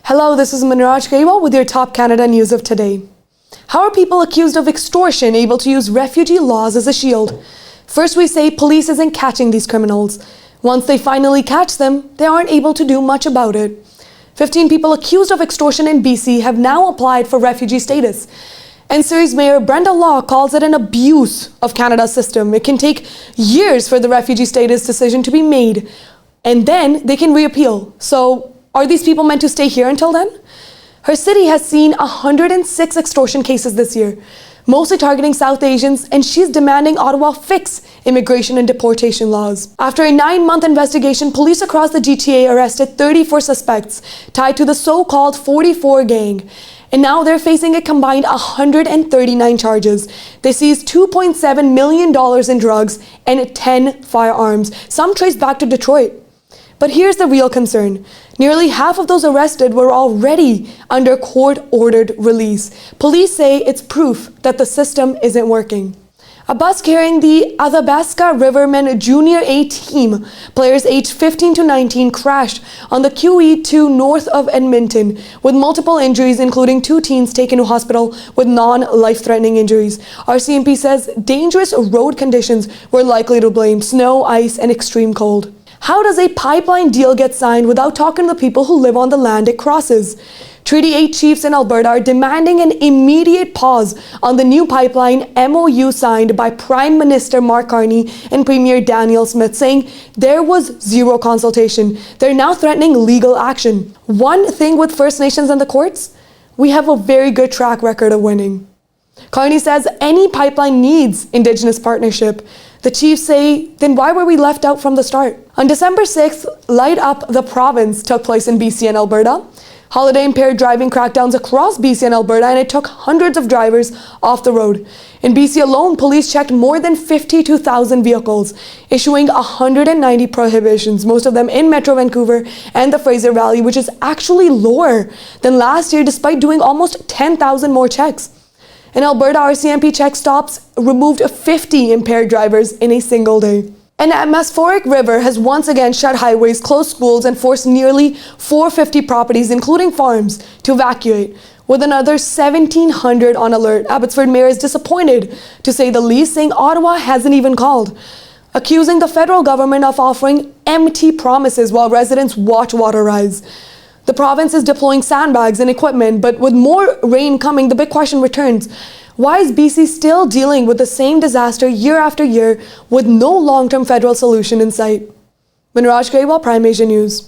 Hello, this is Manraj Grewal with your top Canada news of today. How are people accused of extortion able to use refugee laws as a shield? First, we say police isn't catching these criminals. Once they finally catch them, they aren't able to do much about it. 15 people accused of extortion in BC have now applied for refugee status. And Surrey's Mayor Brenda Law calls it an abuse of Canada's system. It can take years for the refugee status decision to be made, and then they can reappeal. So, are these people meant to stay here until then? Her city has seen 106 extortion cases this year, mostly targeting South Asians, and she's demanding Ottawa fix immigration and deportation laws. After a 9-month investigation, police across the GTA arrested 34 suspects tied to the so-called 44 gang. And now they're facing a combined 139 charges. They seized $2.7 million in drugs and 10 firearms, some traced back to Detroit. But here's the real concern. Nearly half of those arrested were already under court-ordered release. Police say it's proof that the system isn't working. A bus carrying the Athabasca Rivermen Junior A team, players aged 15 to 19, crashed on the QE2 north of Edmonton with multiple injuries, including 2 teens taken to hospital with non-life-threatening injuries. RCMP says dangerous road conditions were likely to blame: snow, ice, and extreme cold. How does a pipeline deal get signed without talking to the people who live on the land it crosses? Treaty 8 chiefs in Alberta are demanding an immediate pause on the new pipeline MOU signed by Prime Minister Mark Carney and Premier Daniel Smith, saying there was zero consultation. They're now threatening legal action. One thing with First Nations and the courts, we have a very good track record of winning. Carney says any pipeline needs Indigenous partnership. The chiefs say, then why were we left out from the start? On December 6th, Light Up the Province took place in BC and Alberta. Holiday-impaired driving crackdowns across BC and Alberta, and it took hundreds of drivers off the road. In BC alone, police checked more than 52,000 vehicles, issuing 190 prohibitions, most of them in Metro Vancouver and the Fraser Valley, which is actually lower than last year despite doing almost 10,000 more checks. In Alberta, RCMP check stops removed 50 impaired drivers in a single day. An atmospheric river has once again shut highways, closed schools, and forced nearly 450 properties, including farms, to evacuate, with another 1,700 on alert. Abbotsford Mayor is disappointed, to say the least, saying Ottawa hasn't even called, accusing the federal government of offering empty promises while residents watch water rise. The province is deploying sandbags and equipment, but with more rain coming, the big question returns. Why is BC still dealing with the same disaster year after year with no long-term federal solution in sight? Manraj Grewal, Prime Asia News.